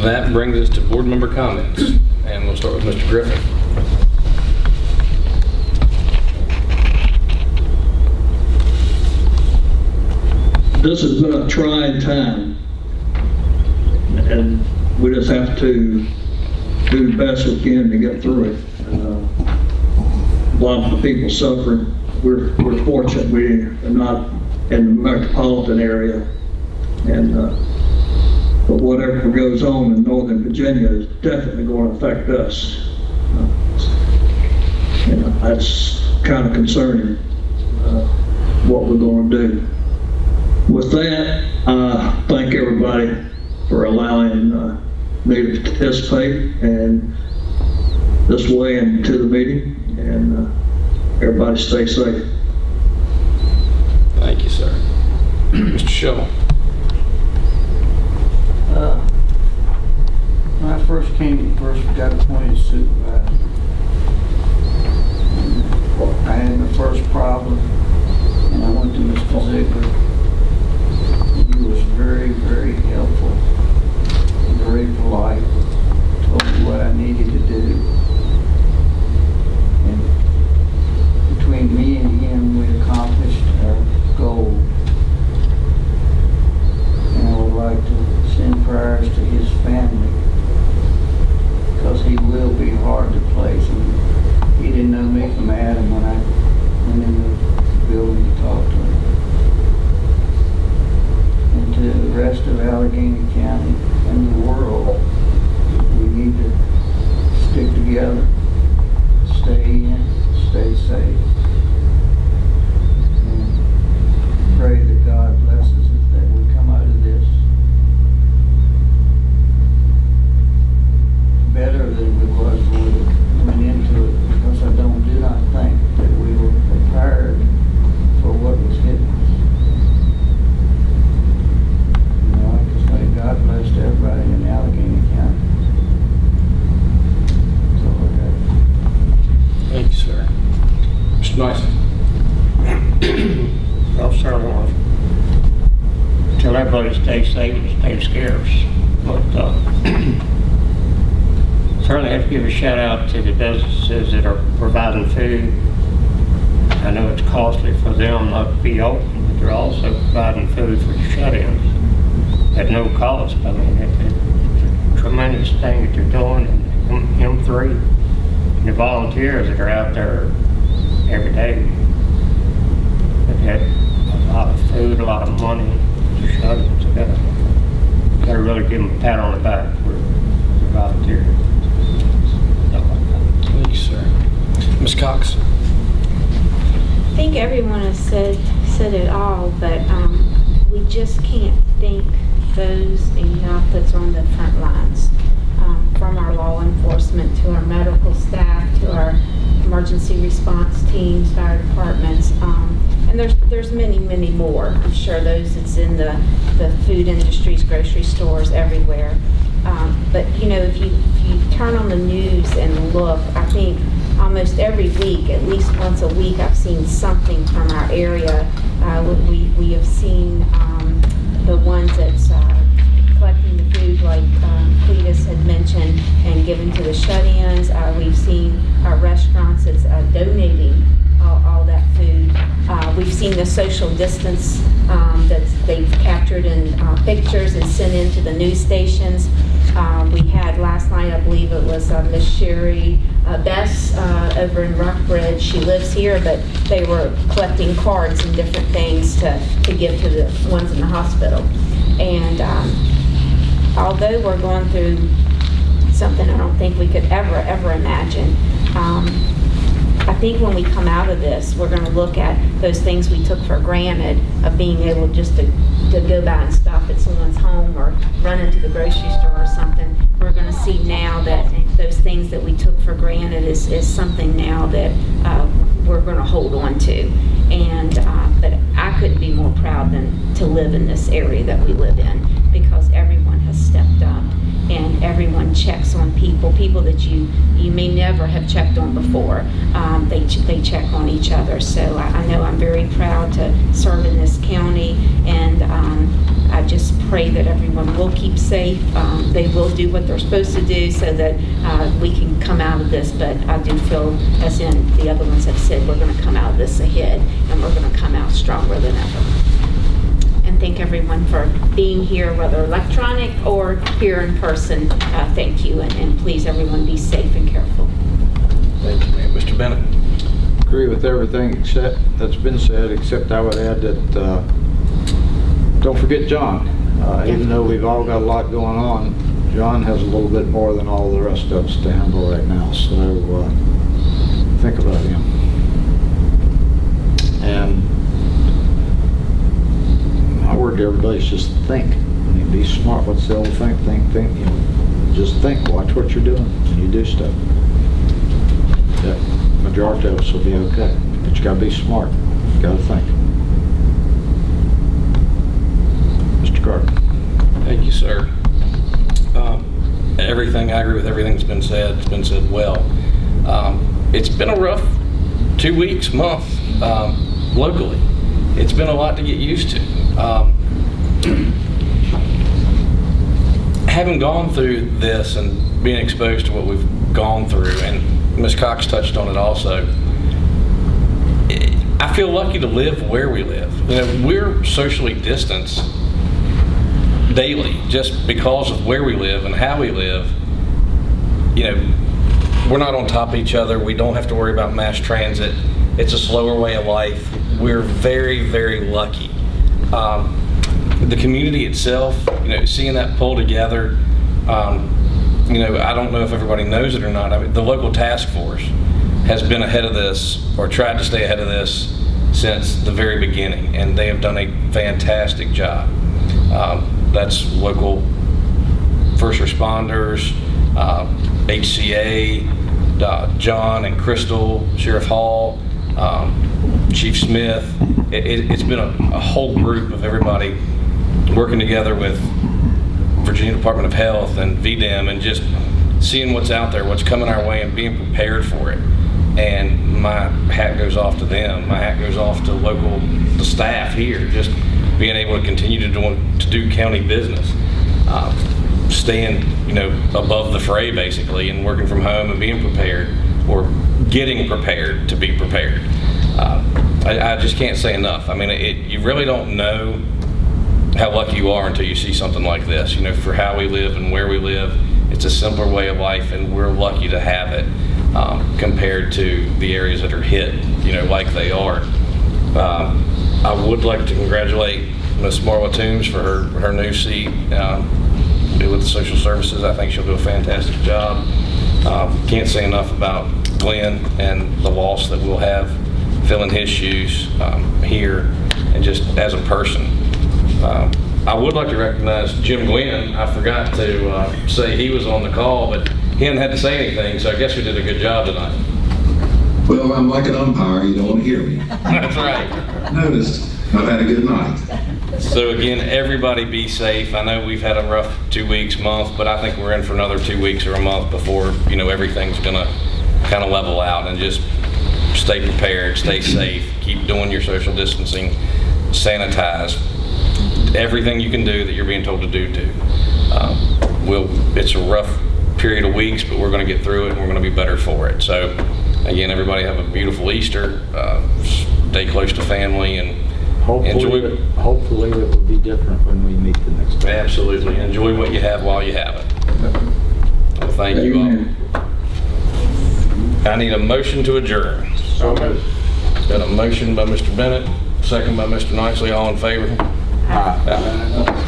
That brings us to board member comments, and we'll start with Mr. Griffin. This has been a trying time, and we just have to do the best we can to get through it. A lot of people suffering. We're fortunate we are not in the metropolitan area, and but whatever goes on in Northern Virginia is definitely going to affect us. That's kind of concerning, what we're going to do. With that, thank everybody for allowing me to participate and this way into the meeting, and everybody stay safe. Thank you, sir. Mr. Shovel. When I first got appointed supervisor, I had my first problem, and I went to Mr. Ziegler. He was very, very helpful, very polite, told me what I needed to do. And between me and him, we accomplished our goal. And I would like to send prayers to his family, because he will be hard to place. And he didn't know me from Adam when I went in the building to talk to him. And to the rest of Alleghany County and the world, we need to stick together, stay in, stay safe, and pray that God blesses us, that we come out of this better than we was when we went into it, because I do not think that we were prepared for what was hitting us. I just say God bless everybody in Alleghany County. That's all I got. Thank you, sir. Mr. Nyson. I'll certainly want to tell everybody to stay safe and stay scarce. But certainly have to give a shout out to the businesses that are providing food. I know it's costly for them not to be open, but they're also providing food for the shut-ins at no cost. I mean, it's a tremendous thing that they're doing. And M3 and the volunteers that are out there every day have had a lot of food, a lot of money to shut-ins. So got to really give them a pat on the back for the volunteers. Thank you, sir. Ms. Cox. I think everyone has said it all, but we just can't thank those enough that's on the front lines, from our law enforcement to our medical staff to our emergency response teams, fire departments, and there's many more. I'm sure those that's in the food industries, grocery stores, everywhere. But if you turn on the news and look, I think almost every week, at least once a week, I've seen something from our area. We have seen the ones that's collecting the food, like Cletus had mentioned, and giving to the shut-ins. We've seen our restaurants that's donating all that food. We've seen the social distance that they've captured in pictures and sent into the news stations. We had last night, I believe it was Miss Sherry Bess over in Rockbridge. She lives here, but they were collecting cards and different things to give to the ones in the hospital. And although we're going through something I don't think we could ever imagine, I think when we come out of this, we're going to look at those things we took for granted, of being able just to go by and stop at someone's home or run into the grocery store or something. We're going to see now that those things that we took for granted is something now that we're going to hold on to. And but I couldn't be more proud than to live in this area that we live in, because everyone has stepped up and everyone checks on people that you may never have checked on before. They check on each other. So I know I'm very proud to serve in this county, and I just pray that everyone will keep safe. They will do what they're supposed to do so that we can come out of this. But I do feel, as in the other ones have said, we're going to come out of this ahead, and we're going to come out stronger than ever. And thank everyone for being here, whether electronic or here in person. Thank you, and please, everyone, be safe and careful. Thank you, ma'am. Mr. Bennett? Agree with everything except that's been said, except I would add that don't forget John. Even though we've all got a lot going on, John has a little bit more than all the rest of us to handle right now. So think about him. And my word to everybody is just think. I mean, be smart. What's the old thing? Think. You know, just think. Watch what you're doing when you do stuff. Yeah, majority of us will be okay, but you gotta be smart. You gotta think. Mr. Carter. Thank you, sir. Everything, I agree with everything that's been said. It's been said well. It's been a rough 2 weeks, month, locally. It's been a lot to get used to. Having gone through this and being exposed to what we've gone through, and Ms. Cox touched on it also, I feel lucky to live where we live. You know, we're socially distanced daily just because of where we live and how we live. You know, we're not on top of each other. We don't have to worry about mass transit. It's a slower way of life. We're very, very lucky. The community itself, you know, seeing that pull together, you know, I don't know if everybody knows it or not. I mean, the local task force has been ahead of this, or tried to stay ahead of this, since the very beginning, and they have done a fantastic job. That's local first responders, HCA, John and Crystal, Sheriff Hall, Chief Smith. It's been a whole group of everybody working together with Virginia Department of Health and VDEM, and just seeing what's out there, what's coming our way, and being prepared for it. And my hat goes off to them. My hat goes off to the staff here, just being able to continue to do county business, staying, you know, above the fray basically, and working from home and being prepared, or getting prepared to be prepared. I just can't say enough. I mean, you really don't know how lucky you are until you see something like this. You know, for how we live and where we live, it's a simpler way of life, and we're lucky to have it compared to the areas that are hit, you know, like they are. I would like to congratulate Ms. Marla Toombs for her new seat with social services. I think she'll do a fantastic job. Can't say enough about Glenn and the loss that we'll have filling his shoes here, and just as a person. I would like to recognize Jim Glenn. I forgot to say he was on the call, but he hadn't had to say anything, so I guess we did a good job tonight. Well, I'm like an umpire. You don't want to hear me. That's right. Noticed. I've had a good night. So again, everybody be safe. I know we've had a rough 2 weeks, month, but I think we're in for another 2 weeks or a month before, you know, everything's gonna kind of level out. And just stay prepared, stay safe, keep doing your social distancing, sanitize. Everything you can do that you're being told to do. It's a rough period of weeks, but we're going to get through it, and we're going to be better for it. So again, everybody have a beautiful Easter. Stay close to family, and Hopefully it will be different when we meet the next time. absolutely enjoy what you have while you have it. Well, thank you Amen. all. I need a motion to adjourn. So moved. Got a motion by Mr. Bennett, second by Mr. Nicely. All in favor? Aye.